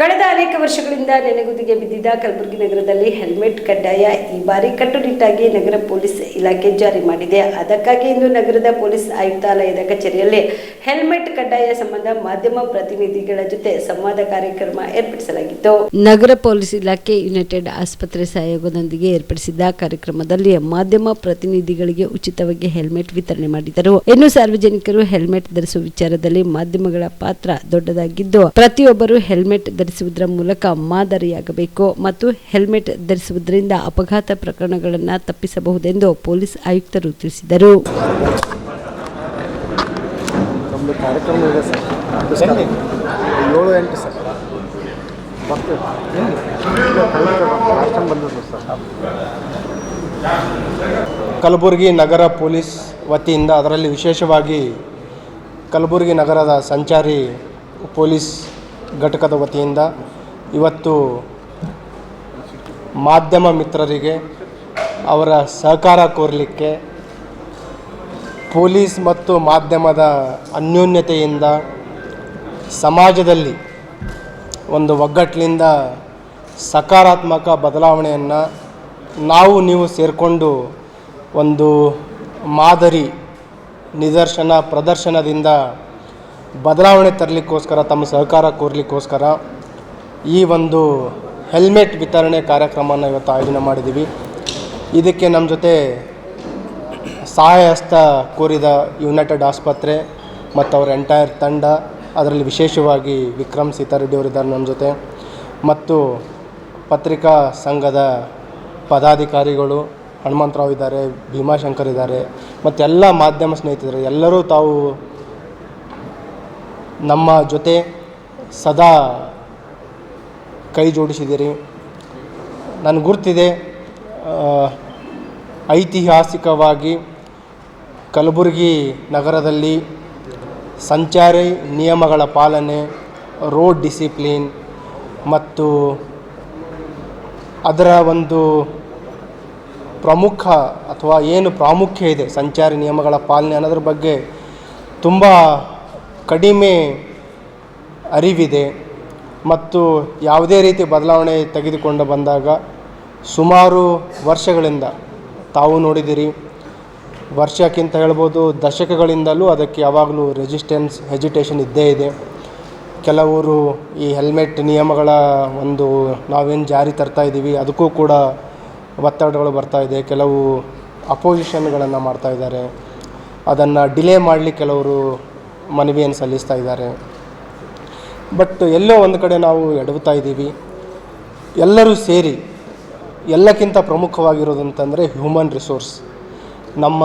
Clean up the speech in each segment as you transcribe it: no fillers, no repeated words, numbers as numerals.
ಕಳೆದ ಅನೇಕ ವರ್ಷಗಳಿಂದ ನೆನೆಗುದಿಗೆ ಬಿದ್ದಿದ್ದ ಕಲಬುರಗಿ ನಗರದಲ್ಲಿ ಹೆಲ್ಮೆಟ್ ಕಡ್ಡಾಯ ಈ ಬಾರಿ ಕಟ್ಟುನಿಟ್ಟಾಗಿ ನಗರ ಪೊಲೀಸ್ ಇಲಾಖೆ ಜಾರಿ ಮಾಡಿದೆ. ಅದಕ್ಕಾಗಿ ಇಂದು ನಗರದ ಪೊಲೀಸ್ ಆಯುಕ್ತಾಲಯದ ಕಚೇರಿಯಲ್ಲಿ ಹೆಲ್ಮೆಟ್ ಕಡ್ಡಾಯ ಸಂಬಂಧ ಮಾಧ್ಯಮ ಪ್ರತಿನಿಧಿಗಳ ಜೊತೆ ಸಂವಾದ ಕಾರ್ಯಕ್ರಮ ಏರ್ಪಡಿಸಲಾಗಿತ್ತು. ನಗರ ಪೊಲೀಸ್ ಇಲಾಖೆ ಯುನೈಟೆಡ್ ಆಸ್ಪತ್ರೆ ಸಹಯೋಗದೊಂದಿಗೆ ಏರ್ಪಡಿಸಿದ್ದ ಕಾರ್ಯಕ್ರಮದಲ್ಲಿ ಮಾಧ್ಯಮ ಪ್ರತಿನಿಧಿಗಳಿಗೆ ಉಚಿತವಾಗಿ ಹೆಲ್ಮೆಟ್ ವಿತರಣೆ ಮಾಡಿದರು. ಇನ್ನು ಸಾರ್ವಜನಿಕರು ಹೆಲ್ಮೆಟ್ ಧರಿಸುವ ವಿಚಾರದಲ್ಲಿ ಮಾಧ್ಯಮಗಳ ಪಾತ್ರ ದೊಡ್ಡದಾಗಿದ್ದು, ಪ್ರತಿಯೊಬ್ಬರು ಹೆಲ್ಮೆಟ್ ಧರಿಸುವುದರ ಮೂಲಕ ಮಾದರಿಯಾಗಬೇಕು ಮತ್ತು ಹೆಲ್ಮೆಟ್ ಧರಿಸುವುದರಿಂದ ಅಪಘಾತ ಪ್ರಕರಣಗಳನ್ನು ತಪ್ಪಿಸಬಹುದೆಂದು ಪೊಲೀಸ್ ಆಯುಕ್ತರು ತಿಳಿಸಿದರು. ಕಲಬುರಗಿ ನಗರ ಪೊಲೀಸ್ ವತಿಯಿಂದ, ಅದರಲ್ಲಿ ವಿಶೇಷವಾಗಿ ಕಲಬುರಗಿ ನಗರದ ಸಂಚಾರಿ ಪೊಲೀಸ್ ಘಟಕದ ವತಿಯಿಂದ ಇವತ್ತು ಮಾಧ್ಯಮ ಮಿತ್ರರಿಗೆ ಅವರ ಸಹಕಾರ ಕೋರಲಿಕ್ಕೆ ಪೊಲೀಸ್ ಮತ್ತು ಮಾಧ್ಯಮದ ಅನ್ಯೋನ್ಯತೆಯಿಂದ ಸಮಾಜದಲ್ಲಿ ಒಂದು ಒಗ್ಗಟ್ಟಿನಿಂದ ಸಕಾರಾತ್ಮಕ ಬದಲಾವಣೆಯನ್ನು ನಾವು ನೀವು ಸೇರಿಕೊಂಡು ಒಂದು ಮಾದರಿ ನಿದರ್ಶನ ಪ್ರದರ್ಶನದಿಂದ ಬದಲಾವಣೆ ತರಲಿಕ್ಕೋಸ್ಕರ ತಮ್ಮ ಸಹಕಾರ ಕೋರಲಿಕ್ಕೋಸ್ಕರ ಈ ಒಂದು ಹೆಲ್ಮೆಟ್ ವಿತರಣೆ ಕಾರ್ಯಕ್ರಮವನ್ನು ಇವತ್ತು ಆಯೋಜನೆ ಮಾಡಿದ್ದೀವಿ. ಇದಕ್ಕೆ ನಮ್ಮ ಜೊತೆ ಸಹಾಯ ಹಸ್ತ ಕೋರಿದ ಯುನೈಟೆಡ್ ಆಸ್ಪತ್ರೆ ಮತ್ತು ಅವರ ಎಂಟೈರ್ ತಂಡ, ಅದರಲ್ಲಿ ವಿಶೇಷವಾಗಿ ವಿಕ್ರಮ್ ಸೀತಾರೆಡ್ಡಿ ಅವರಿದ್ದಾರೆ ನಮ್ಮ ಜೊತೆ, ಮತ್ತು ಪತ್ರಿಕಾ ಸಂಘದ ಪದಾಧಿಕಾರಿಗಳು ಹನುಮಂತರಾವ್ ಇದ್ದಾರೆ, ಭೀಮಾಶಂಕರ್ ಇದ್ದಾರೆ, ಮತ್ತು ಎಲ್ಲ ಮಾಧ್ಯಮ ಸ್ನೇಹಿತರು ಎಲ್ಲರೂ ತಾವು ನಮ್ಮ ಜೊತೆ ಸದಾ ಕೈ ಜೋಡಿಸಿದ್ದೀರಿ. ನನಗೆ ಗುರ್ತಿದೆ, ಐತಿಹಾಸಿಕವಾಗಿ ಕಲಬುರಗಿ ನಗರದಲ್ಲಿ ಸಂಚಾರಿ ನಿಯಮಗಳ ಪಾಲನೆ, ರೋಡ್ ಡಿಸಿಪ್ಲಿನ್ ಮತ್ತು ಅದರ ಒಂದು ಪ್ರಮುಖ ಅಥವಾ ಏನು ಪ್ರಾಮುಖ್ಯ ಇದೆ ಸಂಚಾರಿ ನಿಯಮಗಳ ಪಾಲನೆ ಅನ್ನೋದ್ರ ಬಗ್ಗೆ ತುಂಬ ಕಡಿಮೆ ಅರಿವಿದೆ. ಮತ್ತು ಯಾವುದೇ ರೀತಿ ಬದಲಾವಣೆ ತೆಗೆದುಕೊಂಡು ಬಂದಾಗ ಸುಮಾರು ವರ್ಷಗಳಿಂದ ತಾವು ನೋಡಿದಿರಿ, ವರ್ಷಕ್ಕಿಂತ ಹೇಳ್ಬೋದು ದಶಕಗಳಿಂದಲೂ ಅದಕ್ಕೆ ಯಾವಾಗಲೂ ಹೆಜಿಟೇಷನ್ ಇದ್ದೇ ಇದೆ. ಕೆಲವರು ಈ ಹೆಲ್ಮೆಟ್ ನಿಯಮಗಳ ಒಂದು ನಾವೇನು ಜಾರಿ ತರ್ತಾ ಇದ್ದೀವಿ ಅದಕ್ಕೂ ಕೂಡ ಒತ್ತಡಗಳು ಬರ್ತಾ ಇದೆ. ಕೆಲವು ಅಪೋಸಿಷನ್ಗಳನ್ನು ಮಾಡ್ತಾ ಇದ್ದಾರೆ, ಅದನ್ನು ಡಿಲೇ ಮಾಡಲಿಕ್ಕೆ ಕೆಲವರು ಮನವಿಯನ್ನು ಸಲ್ಲಿಸ್ತಾ ಇದ್ದಾರೆ. ಬಟ್ ಎಲ್ಲೋ ಒಂದು ಕಡೆ ನಾವು ಎಡವುತ್ತಾ ಇದ್ದೀವಿ. ಎಲ್ಲರೂ ಸೇರಿ ಎಲ್ಲಕ್ಕಿಂತ ಪ್ರಮುಖವಾಗಿರೋದು ಅಂತಂದರೆ ಹ್ಯೂಮನ್ ರಿಸೋರ್ಸ್. ನಮ್ಮ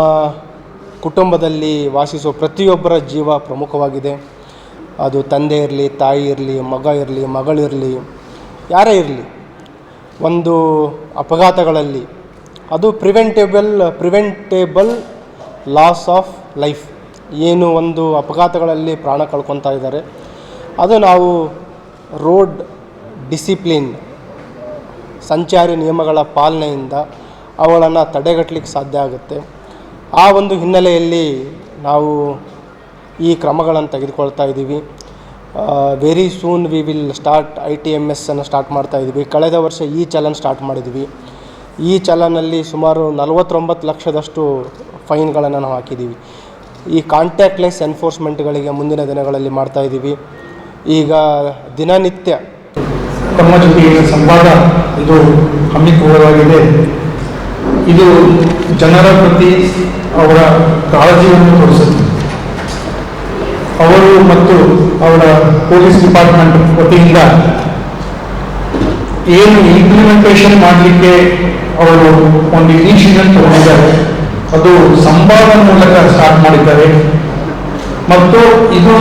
ಕುಟುಂಬದಲ್ಲಿ ವಾಸಿಸುವ ಪ್ರತಿಯೊಬ್ಬರ ಜೀವ ಪ್ರಮುಖವಾಗಿದೆ. ಅದು ತಂದೆ ಇರಲಿ, ತಾಯಿ ಇರಲಿ, ಮಗ ಇರಲಿ, ಮಗಳಿರಲಿ, ಯಾರೇ ಇರಲಿ, ಒಂದು ಅಪಘಾತಗಳಲ್ಲಿ ಅದು ಪ್ರಿವೆಂಟೇಬಲ್ ಲಾಸ್ ಆಫ್ ಲೈಫ್, ಏನು ಒಂದು ಅಪಘಾತಗಳಲ್ಲಿ ಪ್ರಾಣ ಕಳ್ಕೊತಾ ಇದ್ದಾರೆ, ಅದು ನಾವು ರೋಡ್ ಡಿಸಿಪ್ಲಿನ್ ಸಂಚಾರಿ ನಿಯಮಗಳ ಪಾಲನೆಯಿಂದ ಅವುಗಳನ್ನು ತಡೆಗಟ್ಟಲಿಕ್ಕೆ ಸಾಧ್ಯ ಆಗುತ್ತೆ. ಆ ಒಂದು ಹಿನ್ನೆಲೆಯಲ್ಲಿ ನಾವು ಈ ಕ್ರಮಗಳನ್ನು ತೆಗೆದುಕೊಳ್ತಾ ಇದ್ದೀವಿ. Very soon we will start ITMS ಅನ್ನು ಸ್ಟಾರ್ಟ್ ಮಾಡ್ತಾ ಇದ್ದೀವಿ. ಕಳೆದ ವರ್ಷ ಈ ಚಲನ್ ಸ್ಟಾರ್ಟ್ ಮಾಡಿದ್ವಿ. ಈ ಚಲನಲ್ಲಿ ಸುಮಾರು 49 ಲಕ್ಷದಷ್ಟು ಫೈನ್ಗಳನ್ನು ನಾವು ಹಾಕಿದ್ದೀವಿ. ಈ ಕಾಂಟ್ಯಾಕ್ಟ್ಲೆಸ್ ಎನ್ಫೋರ್ಸ್ಮೆಂಟ್ಗಳಿಗೆ ಮುಂದಿನ ದಿನಗಳಲ್ಲಿ ಮಾಡ್ತಾ ಇದ್ದೀವಿ. ಈಗ ದಿನನಿತ್ಯ ತಮ್ಮ ಜೊತೆಗಿನ ಸಂವಾದ ಇದು ಹಮ್ಮಿಕೊಳ್ಳಲಾಗಿದೆ. ಇದು ಜನರ ಪ್ರತಿ ಅವರ ಕಾಳಜಿಯನ್ನು ತೋರಿಸುತ್ತೆ. ಅವರು ಮತ್ತು ಅವರ ಪೊಲೀಸ್ ಡಿಪಾರ್ಟ್ಮೆಂಟ್ ವತಿಯಿಂದ ಏನು ಇಂಪ್ಲಿಮೆಂಟೇಷನ್ ಮಾಡಲಿಕ್ಕೆ ಅವರು ಒಂದು ಇನಿಷಿಯೇಟಿವ್ ತಗೊಂಡಿದ್ದಾರೆ, ಅದು ಸಂವಾದ ಮೂಲಕ ಸ್ಟಾರ್ಟ್ ಮಾಡಿದ್ದಾರೆ. ಮತ್ತು ಇದು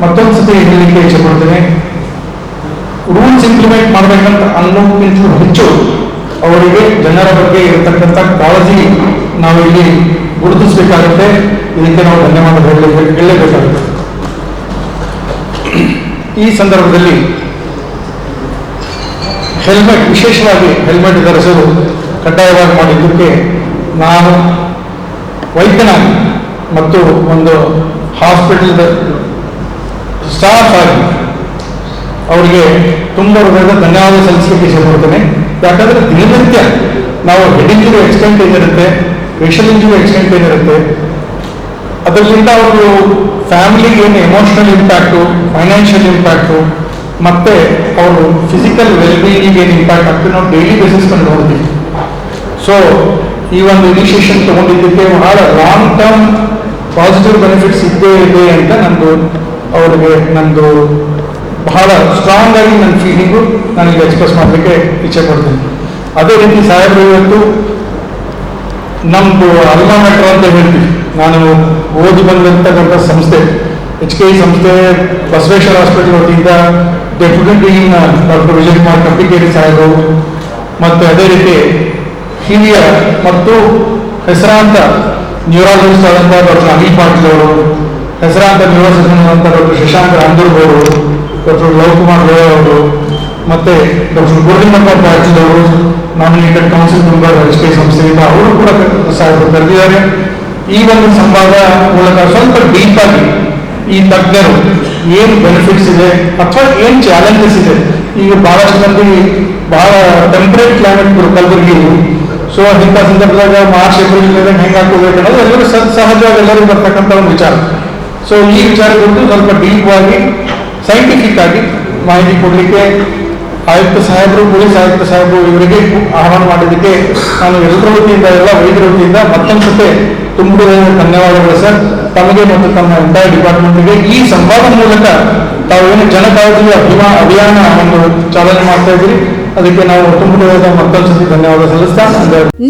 ಮತ್ತೊಂದು ಸತಿ ಹೇಳಲಿಕ್ಕೆ ಇಷ್ಟಪಡ್ತೇನೆ, ರೂಲ್ಸ್ ಇಂಪ್ಲಿಮೆಂಟ್ ಮಾಡಬೇಕಂತ ಅನ್ನೋಕ್ಕಿಂತ ಹೆಚ್ಚು ಅವರಿಗೆ ಜನರ ಬಗ್ಗೆ ಇರತಕ್ಕಂಥ ಕಾಳಜಿ ನಾವಿಲ್ಲಿ ಗುರುತಿಸಬೇಕಾಗುತ್ತೆ. ಇದಕ್ಕೆ ನಾವು ಧನ್ಯವಾದ ಹೇಳಲೇಬೇಕಾಗುತ್ತೆ. ಈ ಸಂದರ್ಭದಲ್ಲಿ ವಿಶೇಷವಾಗಿ ಹೆಲ್ಮೆಟ್ ಧರಿಸಲು ಕಡ್ಡಾಯವಾಗಿ ಮಾಡಿದ್ದಕ್ಕೆ ನಾನು ವೈದ್ಯನಾಗಿ ಮತ್ತು ಒಂದು ಹಾಸ್ಪಿಟಲ್ ಸ್ಟಾಫ್ ಆಗಿ ಅವರಿಗೆ ತುಂಬ ಹೃದಯದ ಧನ್ಯವಾದ ಸಲ್ಲಿಸಲಿಕ್ಕೆ ಇಷ್ಟಪಡ್ತೇನೆ. ಯಾಕಂದರೆ ದಿನನಿತ್ಯ ನಾವು ಹೆಡ್ ಇಂಜುರಿ ಎಕ್ಸ್ಟೆಂಟ್ ಏನಿರುತ್ತೆ, ಫೇಶಿಯಲ್ ಇಂಜುರಿ ಎಕ್ಸ್ಟೆಂಟ್ ಏನಿರುತ್ತೆ, ಅದರಿಂದ ಅವರು ಫ್ಯಾಮಿಲಿಗೆ ಏನು ಎಮೋಷನಲ್ ಇಂಪ್ಯಾಕ್ಟು, ಫೈನಾನ್ಷಿಯಲ್ ಇಂಪ್ಯಾಕ್ಟು, ಮತ್ತು ಅವರು ಫಿಸಿಕಲ್ ವೆಲ್ಬೀಯಿಂಗ್ ಏನು ಇಂಪ್ಯಾಕ್ಟ್ ಆಗ್ತದೆ ನಾವು ಡೈಲಿ ಬೇಸಿಸ್ ಮೇಲೆ ನೋಡ್ತೀವಿ. ಸೊ ಈ ಒಂದು ಇನಿಷಿಯೇಷನ್ ತೊಗೊಂಡಿದ್ದಕ್ಕೆ ಬಹಳ ಲಾಂಗ್ ಟರ್ಮ್ ಪಾಸಿಟಿವ್ ಬೆನಿಫಿಟ್ಸ್ ಇದ್ದೇ ಇದೆ ಅಂತ ನಂದು ಬಹಳ ಸ್ಟ್ರಾಂಗ್ ಆಗಿ ನನ್ನ ಫೀಲಿಂಗು ನನಗೆ ಎಕ್ಸ್ಪ್ರೆಸ್ ಮಾಡಲಿಕ್ಕೆ ಇಚ್ಛೆ ಪಡ್ತೀನಿ. ಅದೇ ರೀತಿ ಸಾಹೇಬರು ಇವತ್ತು ನಮ್ಮದು ಅಲ್ಮಾ ಮ್ಯಾಟರ್ ಅಂತ ಹೇಳ್ತೀವಿ. ನಾನು ಓದಿ ಬಂದಿರ್ತಕ್ಕಂಥ ಸಂಸ್ಥೆ HKE ಸಂಸ್ಥೆ ಬಸವೇಶ್ವರ ಹಾಸ್ಪಿಟಲ್ ವತಿಯಿಂದ ಡೆಪ್ಯೂಟಿ ಡೀನ್ ಡಾಕ್ಟರ್ ವಿಜಯಕುಮಾರ್ ಕಂಪಿಕೇರಿ ಸಾಹೇಬರು ಮತ್ತು ಅದೇ ರೀತಿ ಹಿರಿಯ ಮತ್ತು ಹೆಸರಾಂತ ನ್ಯೂರಾಲಜಿಸ್ಟ್ ಆದಂಥ ಡಾಕ್ಟರ್ ಅನಿಲ್ ಪಾಟೀಲ್ ಅವರು, ಹೆಸರಾಂತ ನ್ಯೂರೋಸರ್ಜನ್ ಆದಂಥ ಡಾಕ್ಟರ್ ಶಶಾಂಕ ರಾಮದುರ್ಗ್ ಅವರು, ಡಾಕ್ಟರ್ ಲವಕುಮಾರ್ ಗೋಯ ಅವರು, ಮತ್ತು ಡಾಕ್ಟರ್ ಗೋವಿಂದಪ್ಪ ಪಾಟೀಲ್ ಅವರು ನಾಮಿನೇಟೆಡ್ ಕೌನ್ಸಿಲ್ ಮೆಂಬರ್ HKE ಸಂಸ್ಥೆಯಿಂದ ಅವರು ಕೂಡ ಸಾಹೇಬರು ಕರೆದಿದ್ದಾರೆ. ಈ ಒಂದು ಸಂವಾದ ಮೂಲಕ ಸ್ವಲ್ಪ ಡೀಪ್ ಆಗಿ ಈ ತಜ್ಞರು ಏನು ಬೆನಿಫಿಟ್ಸ್ ಇದೆ ಅಥವಾ ಏನು ಚಾಲೆಂಜಸ್ ಇದೆ, ಈಗ ಬಹಳಷ್ಟು ಮಂದಿ ಬಹಳ ಟೆಂಪರೇಟ್ ಕ್ಲೈಮೇಟ್ ಕಲಬುರಗಿ. ಸೊ ಇಂಥ ಸಂದರ್ಭದಾಗ ಮಾರ್ಚ್ ಏಪ್ರಿಲ್ ಹೆಂಗೆ ಹಾಕೋಬೇಕು ಅನ್ನೋದು ಎಲ್ಲರೂ ಸಹಜವಾಗಿ ಎಲ್ಲರಿಗೂ ಬರ್ತಕ್ಕಂಥ ಒಂದು ವಿಚಾರ. ಸೊ ಈ ವಿಚಾರ ಕುರಿತು ಸ್ವಲ್ಪ ಡೀಪ್ ಆಗಿ ಸೈಂಟಿಫಿಕ್ ಆಗಿ ಮಾಹಿತಿ ಕೊಡಲಿಕ್ಕೆ ಆಯುಕ್ತ ಸಾಹೇಬರು, ಪೊಲೀಸ್ ಆಯುಕ್ತ ಸಾಹೇಬರು ಇವರಿಗೆ ಆಹ್ವಾನ ಮಾಡಿದ್ದಕ್ಕೆ ನಾನು ಎಲ್ಲರ ವತಿಯಿಂದ, ಎಲ್ಲ ವೈದ್ಯರ ವತಿಯಿಂದ ಮತ್ತೊಂದು ಸತೆ ತುಂಬ ಧನ್ಯವಾದಗಳು ಸರ್. ತಮಗೆ ಮತ್ತು ತಮ್ಮ ಎಂಟೈರ್ ಡಿಪಾರ್ಟ್ಮೆಂಟ್ಗೆ ಈ ಸಂವಾದ ಮೂಲಕ ತಾವೇನು ಜನಕಾಳಜಿ ಅಭಿಯಾನ ಒಂದು ಚಾಲನೆ ಮಾಡ್ತಾ ಇದ್ದೀರಿ, ಅದಕ್ಕೆ ನಾವು ತುಂಬ ಮತ್ತೊಂದು ಸತಿ ಧನ್ಯವಾದ ಸಲ್ಲಿಸ್ತಾ.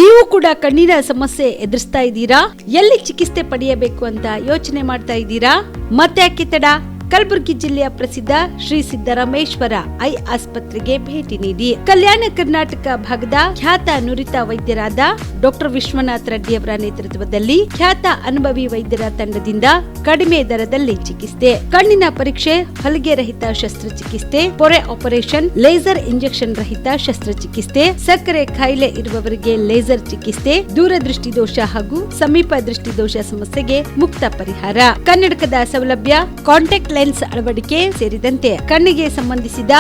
ನೀವು ಕೂಡ ಕಣ್ಣಿನ ಸಮಸ್ಯೆ ಎದುರಿಸ್ತಾ ಇದ್ದೀರಾ? ಎಲ್ಲಿ ಚಿಕಿತ್ಸೆ ಪಡೆಯಬೇಕು ಅಂತ ಯೋಚನೆ ಮಾಡ್ತಾ ಇದ್ದೀರಾ? ಮತ್ತೆ ಯಾಕೆ ತಡ? ಕಲಬುರಗಿ ಜಿಲ್ಲೆಯ ಪ್ರಸಿದ್ಧ ಶ್ರೀ ಸಿದ್ದರಾಮೇಶ್ವರ ಐ ಆಸ್ಪತ್ರೆಗೆ ಭೇಟಿ ನೀಡಿ ಕಲ್ಯಾಣ ಕರ್ನಾಟಕ ಭಾಗದ ಖ್ಯಾತ ನುರಿತ ವೈದ್ಯರಾದ ಡಾಕ್ಟರ್ ವಿಶ್ವನಾಥ್ ರೆಡ್ಡಿ ಅವರ ನೇತೃತ್ವದಲ್ಲಿ ಖ್ಯಾತ ಅನುಭವಿ ವೈದ್ಯರ ತಂಡದಿಂದ ಕಡಿಮೆ ದರದಲ್ಲಿ ಚಿಕಿತ್ಸೆ, ಕಣ್ಣಿನ ಪರೀಕ್ಷೆ, ಹೊಲಿಗೆ ರಹಿತ ಶಸ್ತ್ರಚಿಕಿತ್ಸೆ, ಪೊರೆ ಆಪರೇಷನ್, ಲೇಸರ್ ಇಂಜೆಕ್ಷನ್ ರಹಿತ ಶಸ್ತ್ರಚಿಕಿತ್ಸೆ, ಸಕ್ಕರೆ ಕಾಯಿಲೆ ಇರುವವರಿಗೆ ಲೇಸರ್ ಚಿಕಿತ್ಸೆ, ದೂರದೃಷ್ಟಿ ದೋಷ ಹಾಗೂ ಸಮೀಪ ದೃಷ್ಟಿ ದೋಷ ಸಮಸ್ಯೆಗೆ ಮುಕ್ತ ಪರಿಹಾರ, ಕನ್ನಡಕದ ಸೌಲಭ್ಯ, ಕಾಂಟ್ಯಾಕ್ಟ್ ಲೆನ್ಸ್ ಅಳವಡಿಕೆ ಸೇರಿದಂತೆ ಕಣ್ಣಿಗೆ ಸಂಬಂಧಿಸಿದ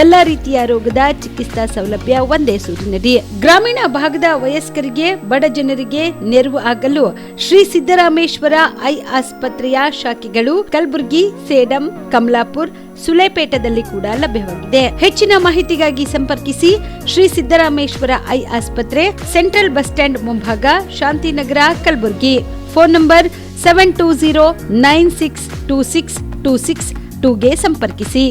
ಎಲ್ಲಾ ರೀತಿಯ ರೋಗದ ಚಿಕಿತ್ಸಾ ಸೌಲಭ್ಯ ಒಂದೇ ಸೂರಿನಡಿ. ಗ್ರಾಮೀಣ ಭಾಗದ ವಯಸ್ಕರಿಗೆ, ಬಡ ಜನರಿಗೆ ನೆರವು ಆಗಲು ಶ್ರೀ ಸಿದ್ದರಾಮೇಶ್ವರ ಐ ಆಸ್ಪತ್ರೆಯ ಶಾಖೆಗಳು ಕಲಬುರಗಿ, ಸೇಡಂ, ಕಮಲಾಪುರ್, ಸುಲೇಪೇಟದಲ್ಲಿ ಕೂಡ ಲಭ್ಯವಾಗಿದೆ. ಹೆಚ್ಚಿನ ಮಾಹಿತಿಗಾಗಿ ಸಂಪರ್ಕಿಸಿ ಶ್ರೀ ಸಿದ್ದರಾಮೇಶ್ವರ ಐ ಆಸ್ಪತ್ರೆ, ಸೆಂಟ್ರಲ್ ಬಸ್ ಸ್ಟ್ಯಾಂಡ್ ಮುಂಭಾಗ, ಶಾಂತಿನಗರ, ಕಲಬುರಗಿ. ಫೋನ್ ನಂಬರ್ 7209626262ಗೆ ಸಂಪರ್ಕಿಸಿ.